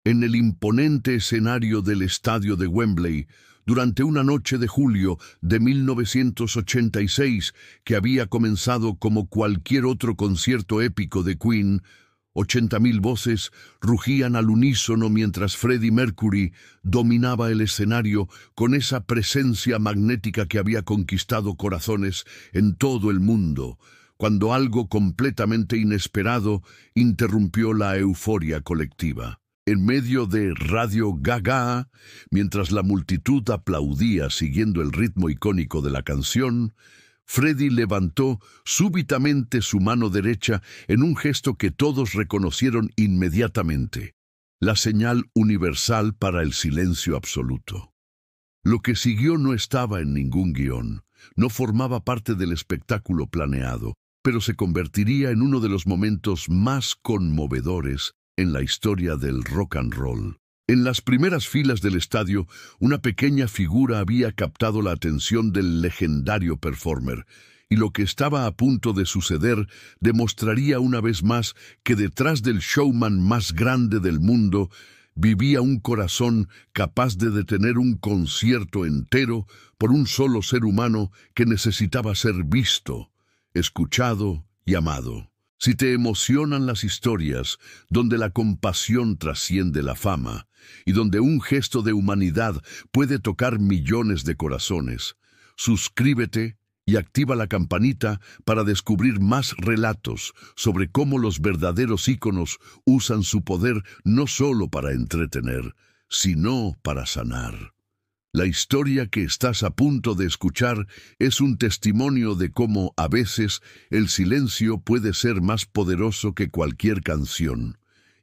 en el imponente escenario del estadio de Wembley, durante una noche de julio de 1986 que había comenzado como cualquier otro concierto épico de Queen. 80.000 voces rugían al unísono mientras Freddie Mercury dominaba el escenario con esa presencia magnética que había conquistado corazones en todo el mundo, cuando algo completamente inesperado interrumpió la euforia colectiva. En medio de Radio Gaga, mientras la multitud aplaudía siguiendo el ritmo icónico de la canción, Freddie levantó súbitamente su mano derecha en un gesto que todos reconocieron inmediatamente, la señal universal para el silencio absoluto. Lo que siguió no estaba en ningún guión, no formaba parte del espectáculo planeado, pero se convertiría en uno de los momentos más conmovedores en la historia del rock and roll. En las primeras filas del estadio, una pequeña figura había captado la atención del legendario performer, y lo que estaba a punto de suceder demostraría una vez más que detrás del showman más grande del mundo vivía un corazón capaz de detener un concierto entero por un solo ser humano que necesitaba ser visto, escuchado y amado. Si te emocionan las historias donde la compasión trasciende la fama y donde un gesto de humanidad puede tocar millones de corazones, suscríbete y activa la campanita para descubrir más relatos sobre cómo los verdaderos íconos usan su poder no solo para entretener, sino para sanar. La historia que estás a punto de escuchar es un testimonio de cómo, a veces, el silencio puede ser más poderoso que cualquier canción,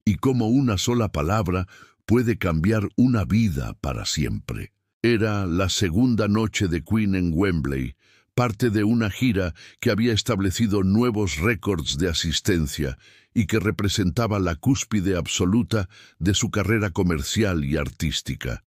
y cómo una sola palabra puede cambiar una vida para siempre. Era la segunda noche de Queen en Wembley, parte de una gira que había establecido nuevos récords de asistencia y que representaba la cúspide absoluta de su carrera comercial y artística.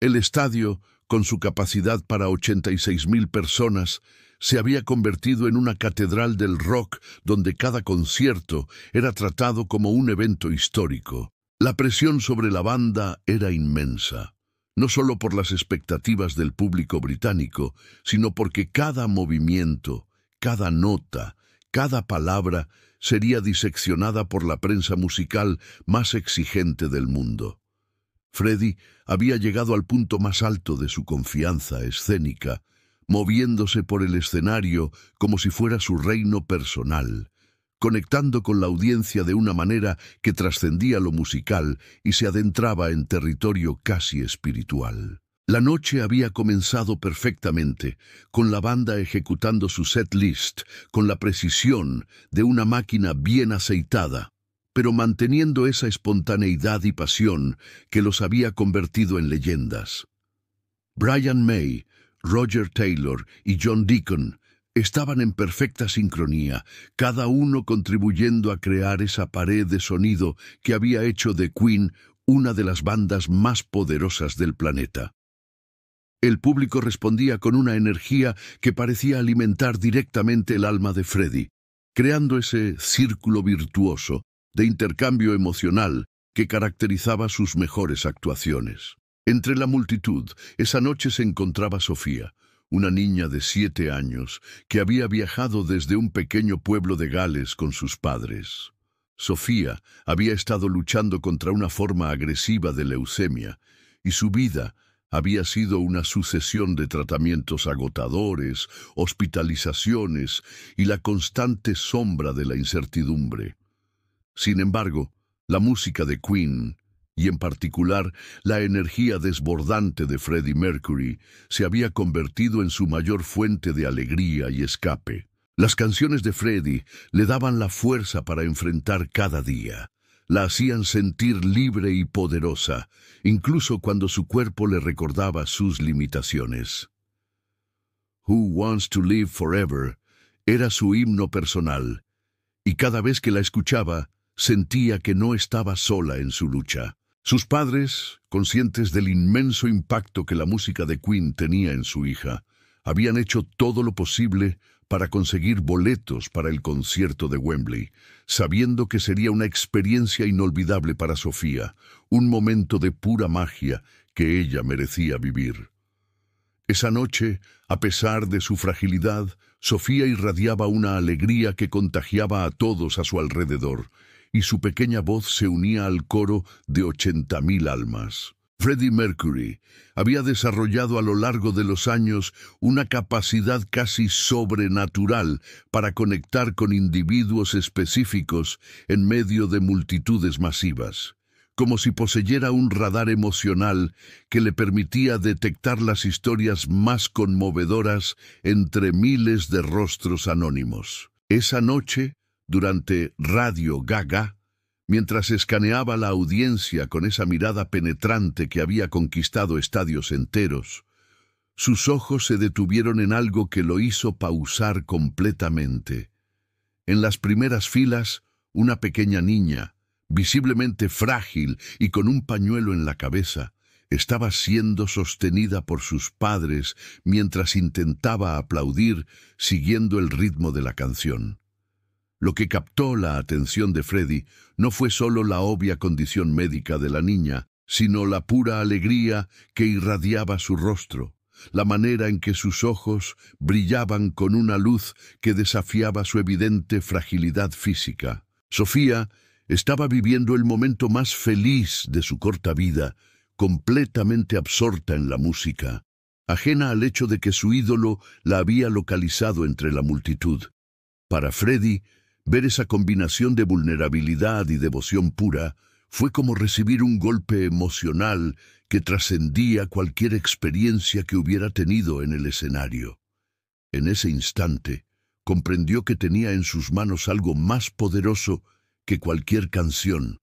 El estadio, con su capacidad para 86.000 personas, se había convertido en una catedral del rock donde cada concierto era tratado como un evento histórico. La presión sobre la banda era inmensa, no solo por las expectativas del público británico, sino porque cada movimiento, cada nota, cada palabra sería diseccionada por la prensa musical más exigente del mundo. Freddie había llegado al punto más alto de su confianza escénica, moviéndose por el escenario como si fuera su reino personal, conectando con la audiencia de una manera que trascendía lo musical y se adentraba en territorio casi espiritual. La noche había comenzado perfectamente, con la banda ejecutando su set list con la precisión de una máquina bien aceitada, pero manteniendo esa espontaneidad y pasión que los había convertido en leyendas. Brian May, Roger Taylor y John Deacon estaban en perfecta sincronía, cada uno contribuyendo a crear esa pared de sonido que había hecho de Queen una de las bandas más poderosas del planeta. El público respondía con una energía que parecía alimentar directamente el alma de Freddie, creando ese círculo virtuoso de intercambio emocional que caracterizaba sus mejores actuaciones. Entre la multitud, esa noche se encontraba Sofía, una niña de 7 años que había viajado desde un pequeño pueblo de Gales con sus padres. Sofía había estado luchando contra una forma agresiva de leucemia y su vida había sido una sucesión de tratamientos agotadores, hospitalizaciones y la constante sombra de la incertidumbre. Sin embargo, la música de Queen, y en particular la energía desbordante de Freddie Mercury, se había convertido en su mayor fuente de alegría y escape. Las canciones de Freddie le daban la fuerza para enfrentar cada día. La hacían sentir libre y poderosa, incluso cuando su cuerpo le recordaba sus limitaciones. Who Wants to Live Forever era su himno personal, y cada vez que la escuchaba, sentía que no estaba sola en su lucha. Sus padres, conscientes del inmenso impacto que la música de Queen tenía en su hija, habían hecho todo lo posible para conseguir boletos para el concierto de Wembley, sabiendo que sería una experiencia inolvidable para Sofía, un momento de pura magia que ella merecía vivir. Esa noche, a pesar de su fragilidad, Sofía irradiaba una alegría que contagiaba a todos a su alrededor, y su pequeña voz se unía al coro de 80.000 almas. Freddie Mercury había desarrollado a lo largo de los años una capacidad casi sobrenatural para conectar con individuos específicos en medio de multitudes masivas, como si poseyera un radar emocional que le permitía detectar las historias más conmovedoras entre miles de rostros anónimos. Esa noche, durante Radio Gaga, mientras escaneaba la audiencia con esa mirada penetrante que había conquistado estadios enteros, sus ojos se detuvieron en algo que lo hizo pausar completamente. En las primeras filas, una pequeña niña, visiblemente frágil y con un pañuelo en la cabeza, estaba siendo sostenida por sus padres mientras intentaba aplaudir siguiendo el ritmo de la canción. Lo que captó la atención de Freddie no fue solo la obvia condición médica de la niña, sino la pura alegría que irradiaba su rostro, la manera en que sus ojos brillaban con una luz que desafiaba su evidente fragilidad física. Sofía estaba viviendo el momento más feliz de su corta vida, completamente absorta en la música, ajena al hecho de que su ídolo la había localizado entre la multitud. Para Freddie, ver esa combinación de vulnerabilidad y devoción pura fue como recibir un golpe emocional que trascendía cualquier experiencia que hubiera tenido en el escenario. En ese instante, comprendió que tenía en sus manos algo más poderoso que cualquier canción.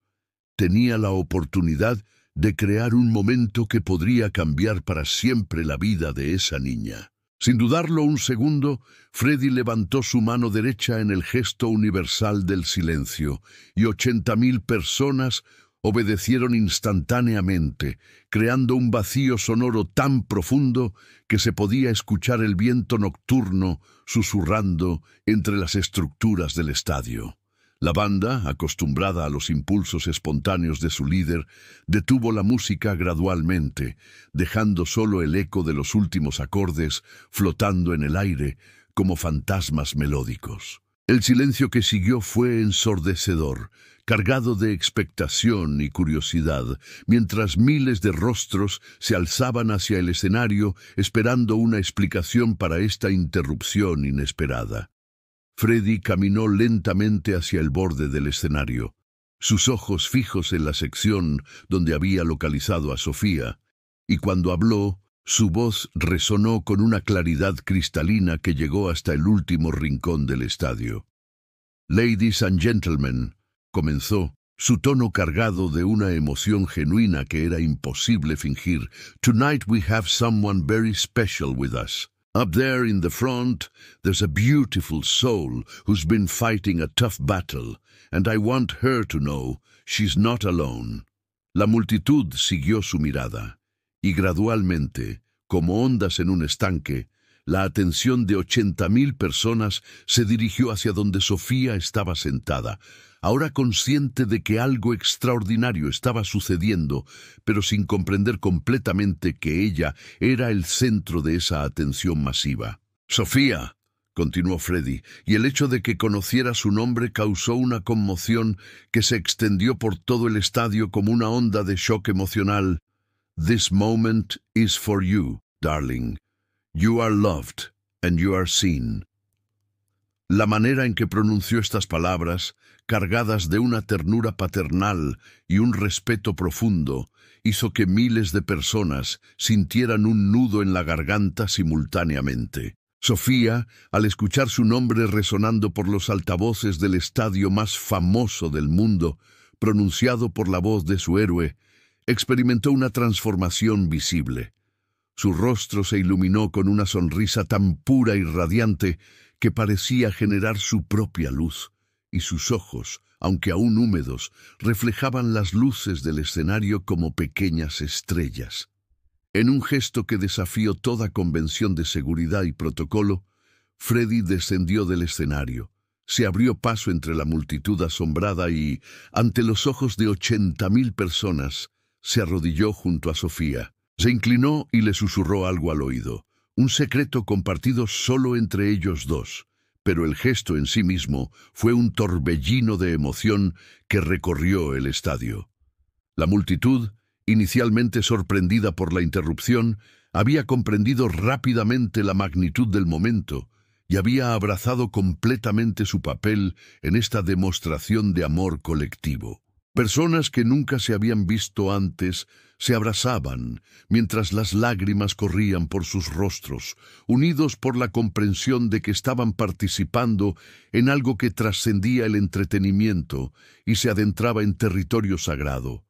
Tenía la oportunidad de crear un momento que podría cambiar para siempre la vida de esa niña. Sin dudarlo un segundo, Freddie levantó su mano derecha en el gesto universal del silencio, y 80.000 personas obedecieron instantáneamente, creando un vacío sonoro tan profundo que se podía escuchar el viento nocturno susurrando entre las estructuras del estadio. La banda, acostumbrada a los impulsos espontáneos de su líder, detuvo la música gradualmente, dejando solo el eco de los últimos acordes flotando en el aire como fantasmas melódicos. El silencio que siguió fue ensordecedor, cargado de expectación y curiosidad, mientras miles de rostros se alzaban hacia el escenario esperando una explicación para esta interrupción inesperada. Freddie caminó lentamente hacia el borde del escenario, sus ojos fijos en la sección donde había localizado a Sofía, y cuando habló, su voz resonó con una claridad cristalina que llegó hasta el último rincón del estadio. «Ladies and gentlemen», comenzó, su tono cargado de una emoción genuina que era imposible fingir. «Tonight we have someone very special with us. Up there in the front, there's a beautiful soul who's been fighting a tough battle, and I want her to know she's not alone». La multitud siguió su mirada, y gradualmente, como ondas en un estanque, la atención de 80.000 personas se dirigió hacia donde Sofía estaba sentada, ahora consciente de que algo extraordinario estaba sucediendo, pero sin comprender completamente que ella era el centro de esa atención masiva. «Sofía», continuó Freddie, y el hecho de que conociera su nombre causó una conmoción que se extendió por todo el estadio como una onda de shock emocional. «This moment is for you, darling. You are loved and you are seen». La manera en que pronunció estas palabras, cargadas de una ternura paternal y un respeto profundo, hizo que miles de personas sintieran un nudo en la garganta simultáneamente. Sofía, al escuchar su nombre resonando por los altavoces del estadio más famoso del mundo, pronunciado por la voz de su héroe, experimentó una transformación visible. Su rostro se iluminó con una sonrisa tan pura y radiante que parecía generar su propia luz, y sus ojos, aunque aún húmedos, reflejaban las luces del escenario como pequeñas estrellas. En un gesto que desafió toda convención de seguridad y protocolo, Freddie descendió del escenario. Se abrió paso entre la multitud asombrada y, ante los ojos de 80.000 personas, se arrodilló junto a Sofía. Se inclinó y le susurró algo al oído, un secreto compartido solo entre ellos dos, pero el gesto en sí mismo fue un torbellino de emoción que recorrió el estadio. La multitud, inicialmente sorprendida por la interrupción, había comprendido rápidamente la magnitud del momento y había abrazado completamente su papel en esta demostración de amor colectivo. Personas que nunca se habían visto antes se abrazaban, mientras las lágrimas corrían por sus rostros, unidos por la comprensión de que estaban participando en algo que trascendía el entretenimiento y se adentraba en territorio sagrado.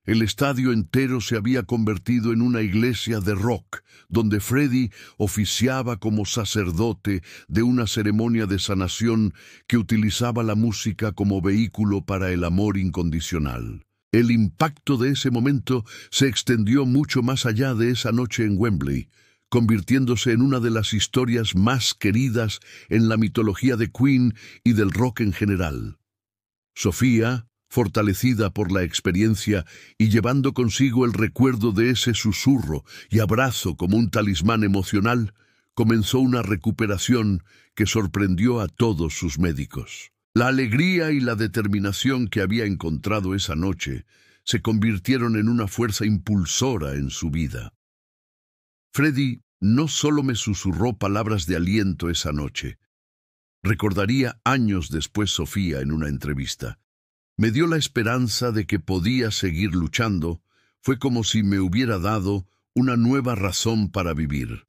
El estadio entero se había convertido en una iglesia de rock, donde Freddie oficiaba como sacerdote de una ceremonia de sanación que utilizaba la música como vehículo para el amor incondicional. El impacto de ese momento se extendió mucho más allá de esa noche en Wembley, convirtiéndose en una de las historias más queridas en la mitología de Queen y del rock en general. Sofía, fortalecida por la experiencia y llevando consigo el recuerdo de ese susurro y abrazo como un talismán emocional, comenzó una recuperación que sorprendió a todos sus médicos. La alegría y la determinación que había encontrado esa noche se convirtieron en una fuerza impulsora en su vida. Freddie no solo me susurró palabras de aliento esa noche. Recordaría años después Sofía en una entrevista. Me dio la esperanza de que podía seguir luchando. Fue como si me hubiera dado una nueva razón para vivir.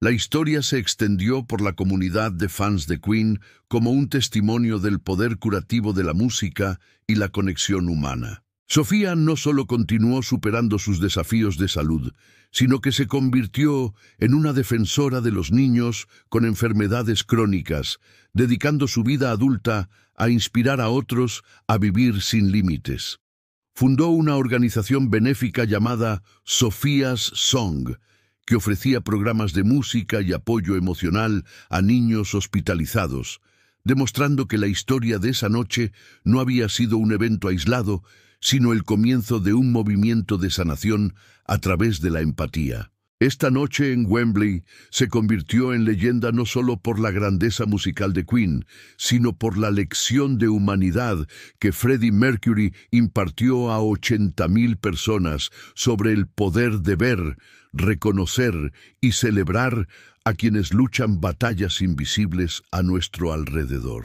La historia se extendió por la comunidad de fans de Queen como un testimonio del poder curativo de la música y la conexión humana. Sofía no solo continuó superando sus desafíos de salud, sino que se convirtió en una defensora de los niños con enfermedades crónicas, dedicando su vida adulta a inspirar a otros a vivir sin límites. Fundó una organización benéfica llamada Sophia's Song, que ofrecía programas de música y apoyo emocional a niños hospitalizados, demostrando que la historia de esa noche no había sido un evento aislado, sino el comienzo de un movimiento de sanación a través de la empatía. Esta noche en Wembley se convirtió en leyenda no solo por la grandeza musical de Queen, sino por la lección de humanidad que Freddie Mercury impartió a 80.000 personas sobre el poder de ver, reconocer y celebrar a quienes luchan batallas invisibles a nuestro alrededor.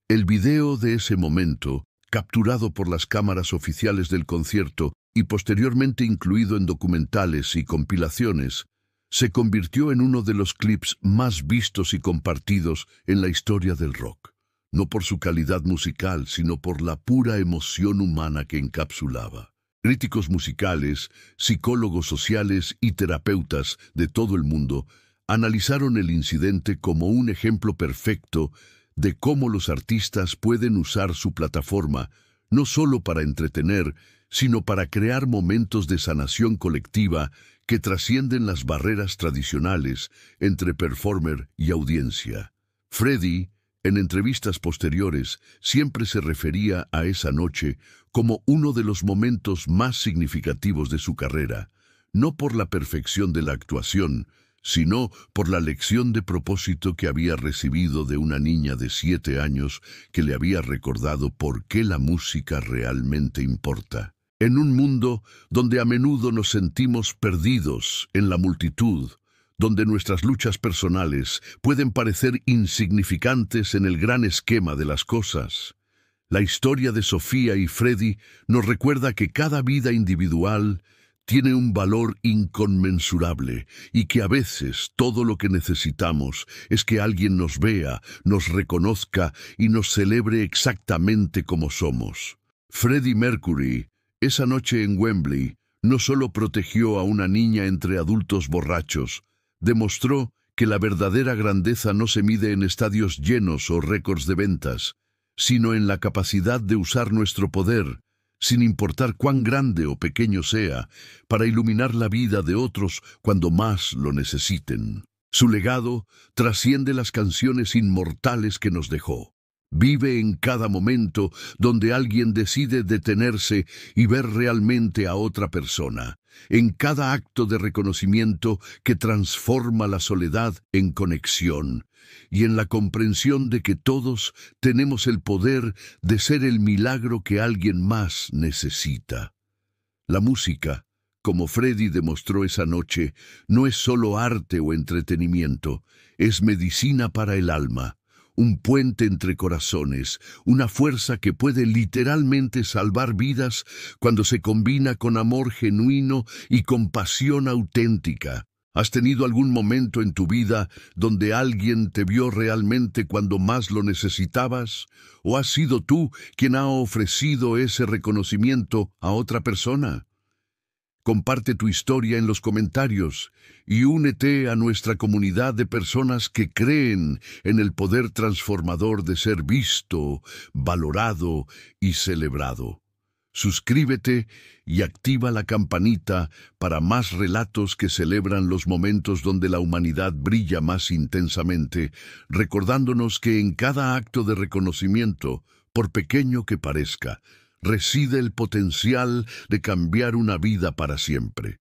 El video de ese momento, capturado por las cámaras oficiales del concierto y posteriormente incluido en documentales y compilaciones, se convirtió en uno de los clips más vistos y compartidos en la historia del rock, no por su calidad musical, sino por la pura emoción humana que encapsulaba. Críticos musicales, psicólogos sociales y terapeutas de todo el mundo analizaron el incidente como un ejemplo perfecto de cómo los artistas pueden usar su plataforma no solo para entretener, sino para crear momentos de sanación colectiva que trascienden las barreras tradicionales entre performer y audiencia. Freddie, en entrevistas posteriores, siempre se refería a esa noche como uno de los momentos más significativos de su carrera, no por la perfección de la actuación, sino por la lección de propósito que había recibido de una niña de 7 años que le había recordado por qué la música realmente importa. En un mundo donde a menudo nos sentimos perdidos en la multitud, donde nuestras luchas personales pueden parecer insignificantes en el gran esquema de las cosas, la historia de Sofía y Freddie nos recuerda que cada vida individual tiene un valor inconmensurable y que a veces todo lo que necesitamos es que alguien nos vea, nos reconozca y nos celebre exactamente como somos. Freddie Mercury, esa noche en Wembley, no solo protegió a una niña entre adultos borrachos, demostró que la verdadera grandeza no se mide en estadios llenos o récords de ventas, sino en la capacidad de usar nuestro poder, sin importar cuán grande o pequeño sea, para iluminar la vida de otros cuando más lo necesiten. Su legado trasciende las canciones inmortales que nos dejó. Vive en cada momento donde alguien decide detenerse y ver realmente a otra persona, en cada acto de reconocimiento que transforma la soledad en conexión, y en la comprensión de que todos tenemos el poder de ser el milagro que alguien más necesita. La música, como Freddie demostró esa noche, no es solo arte o entretenimiento, es medicina para el alma. Un puente entre corazones, una fuerza que puede literalmente salvar vidas cuando se combina con amor genuino y compasión auténtica. ¿Has tenido algún momento en tu vida donde alguien te vio realmente cuando más lo necesitabas? ¿O has sido tú quien ha ofrecido ese reconocimiento a otra persona? Comparte tu historia en los comentarios y únete a nuestra comunidad de personas que creen en el poder transformador de ser visto, valorado y celebrado. Suscríbete y activa la campanita para más relatos que celebran los momentos donde la humanidad brilla más intensamente, recordándonos que en cada acto de reconocimiento, por pequeño que parezca, reside el potencial de cambiar una vida para siempre.